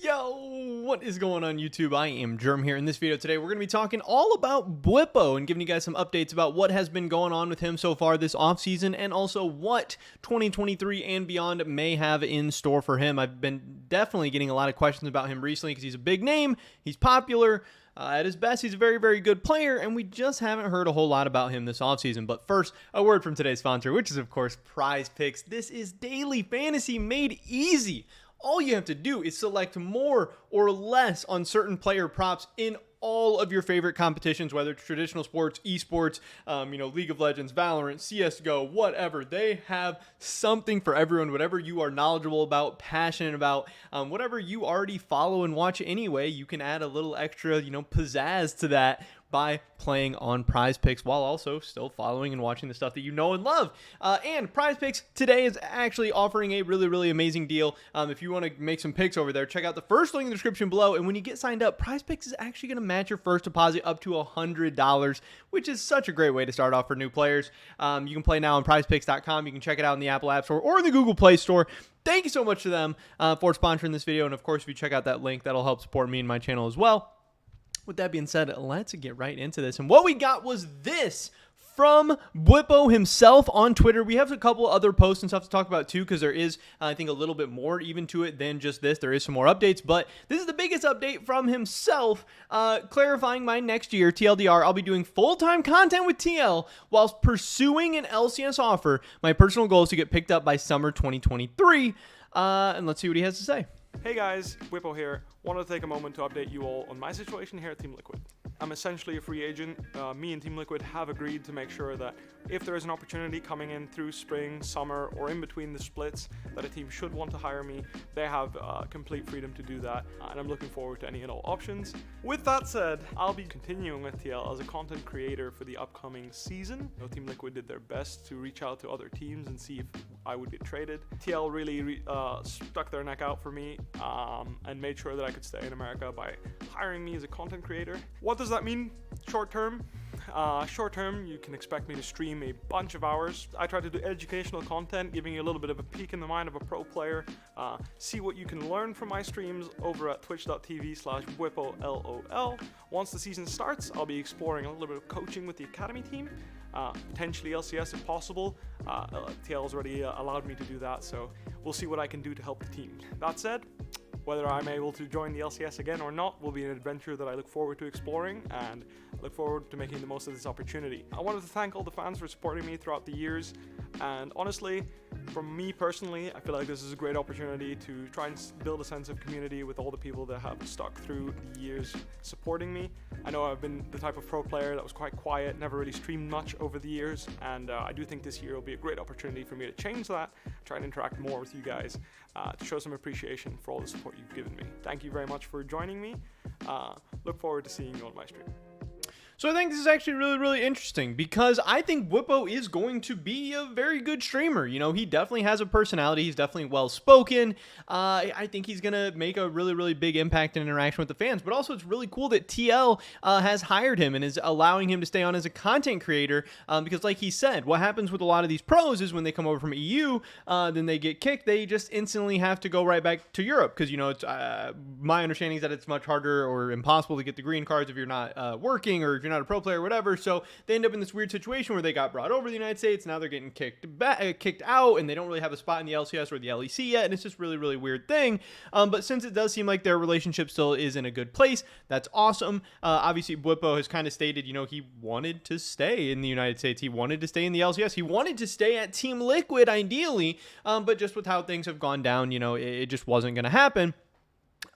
Yo, what is going on YouTube? I am Germ here. In this video today, we're going to be talking all about Bwipo and giving you guys some updates about what has been going on with him so far this offseason and also what 2023 and beyond may have in store for him. I've been definitely getting a lot of questions about him recently because he's a big name, he's popular. At his best, he's a very, very good player, and we just haven't heard a whole lot about him this offseason. But first, a word from today's sponsor, which is, of course, Prize Picks. This is daily fantasy made easy. All you have to do is select more or less on certain player props in all of your favorite competitions, whether it's traditional sports, esports, League of Legends, Valorant, CSGO, whatever. They have something for everyone, whatever you are knowledgeable about, passionate about, whatever you already follow and watch anyway. You can add a little extra, pizzazz to that by playing on Prize Picks while also still following and watching the stuff that you know and love. And Prize Picks today is actually offering a really, really amazing deal. If you want to make some picks over there, check out the first link in the description below. And when you get signed up, Prize Picks is actually going to match your first deposit up to $100, which is such a great way to start off for new players. You can play now on prizepicks.com. You can check it out in the Apple App Store or in the Google Play Store. Thank you so much to them for sponsoring this video. And of course, if you check out that link, that'll help support me and my channel as well. With that being said, let's get right into this. And what we got was this from Bwipo himself on Twitter. We have a couple other posts and stuff to talk about too, because there is, I think, a little bit more even to it than just this. There is some more updates, but this is the biggest update from himself, clarifying my next year, TLDR, I'll be doing full-time content with TL whilst pursuing an LCS offer. My personal goal is to get picked up by summer 2023. And let's see what he has to say. Hey guys, Bwipo here. Wanted to take a moment to update you all on my situation here at Team Liquid. I'm essentially a free agent. Me and Team Liquid have agreed to make sure that if there is an opportunity coming in through spring, summer, or in between the splits that a team should want to hire me, they have complete freedom to do that, and I'm looking forward to any and all options. With that said, I'll be continuing with TL as a content creator for the upcoming season. Team Liquid did their best to reach out to other teams and see if I would get traded. TL really stuck their neck out for me and made sure that I could stay in America by hiring me as a content creator. What does that mean short term? Short term, you can expect me to stream a bunch of hours. I try to do educational content, giving you a little bit of a peek in the mind of a pro player. See what you can learn from my streams over at twitch.tv/BwipoLOL. Once the season starts, I'll be exploring a little bit of coaching with the academy team. Potentially LCS if possible. TL's already allowed me to do that, so we'll see what I can do to help the team. That said, whether I'm able to join the LCS again or not will be an adventure that I look forward to exploring and look forward to making the most of this opportunity. I wanted to thank all the fans for supporting me throughout the years, and honestly, from me personally, I feel like this is a great opportunity to try and build a sense of community with all the people that have stuck through the years supporting me. I know I've been the type of pro player that was quite quiet, never really streamed much over the years, and I do think this year will be a great opportunity for me to change that, try and interact more with you guys, to show some appreciation for all the support you've given me. Thank you very much for joining me. Look forward to seeing you on my stream. So I think this is actually really, really interesting because I think Bwipo is going to be a very good streamer. He definitely has a personality. He's definitely well-spoken. I think he's going to make a really, really big impact and interaction with the fans. But also, it's really cool that TL has hired him and is allowing him to stay on as a content creator because, like he said, what happens with a lot of these pros is when they come over from EU, then they get kicked. They just instantly have to go right back to Europe because, it's, my understanding is that it's much harder or impossible to get the green cards if you're not working or if you're not a pro player or whatever. So they end up in this weird situation where they got brought over to the United States. Now they're getting kicked out, and they don't really have a spot in the LCS or the LEC yet. And it's just really, really weird thing. But since it does seem like their relationship still is in a good place, that's awesome. Obviously, Bwipo has kind of stated, he wanted to stay in the United States. He wanted to stay in the LCS. He wanted to stay at Team Liquid, ideally. But just with how things have gone down, it just wasn't going to happen.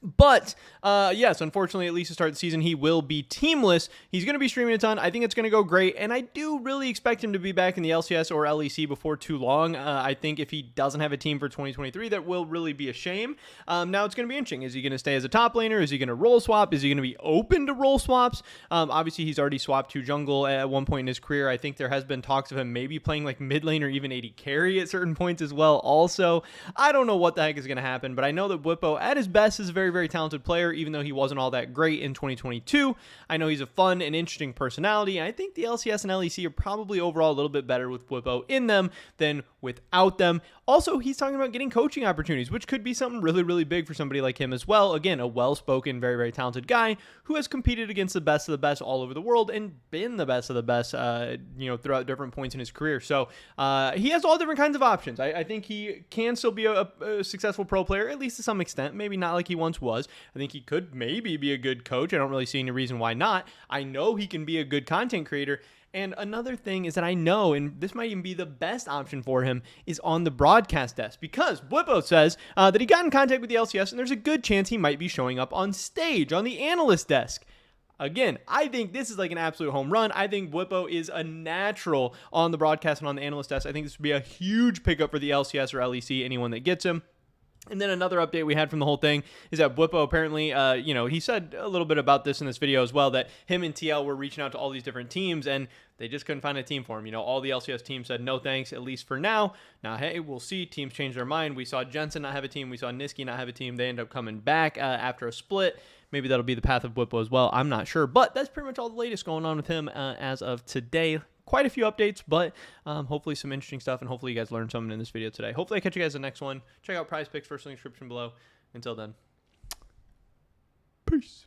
But, yes, unfortunately, at least to start the season, he will be teamless. He's going to be streaming a ton. I think it's going to go great, and I do really expect him to be back in the LCS or LEC before too long. I think if he doesn't have a team for 2023, that will really be a shame. Now, it's going to be interesting. Is he going to stay as a top laner? Is he going to role swap? Is he going to be open to role swaps? Obviously, he's already swapped to jungle at one point in his career. I think there has been talks of him maybe playing like mid lane or even AD carry at certain points as well. Also, I don't know what the heck is going to happen, but I know that Bwipo, at his best, is a very very, very talented player, even though he wasn't all that great in 2022. I know he's a fun and interesting personality. I think the LCS and LEC are probably overall a little bit better with Bwipo in them than without them. Also, he's talking about getting coaching opportunities, which could be something really, really big for somebody like him as well. Again, a well-spoken, very, very talented guy who has competed against the best of the best all over the world and been the best of the best, throughout different points in his career. So he has all different kinds of options. I think he can still be a successful pro player, at least to some extent. Maybe not like he once was. I think he could maybe be a good coach. I don't really see any reason why not. I know he can be a good content creator. And another thing is that I know, and this might even be the best option for him, is on the broadcast desk, because Bwipo says that he got in contact with the LCS, and there's a good chance he might be showing up on stage on the analyst desk. Again, I think this is like an absolute home run. I think Bwipo is a natural on the broadcast and on the analyst desk. I think this would be a huge pickup for the LCS or LEC, anyone that gets him. And then another update we had from the whole thing is that Bwipo apparently, he said a little bit about this in this video as well, that him and TL were reaching out to all these different teams, and they just couldn't find a team for him. All the LCS teams said no thanks, at least for now. Now, hey, we'll see. Teams change their mind. We saw Jensen not have a team. We saw Niski not have a team. They end up coming back after a split. Maybe that'll be the path of Bwipo as well. I'm not sure. But that's pretty much all the latest going on with him as of today. Quite a few updates, but hopefully some interesting stuff, and hopefully you guys learned something in this video today. Hopefully I catch you guys in the next one. Check out Prize Picks, first link description below. Until then, peace.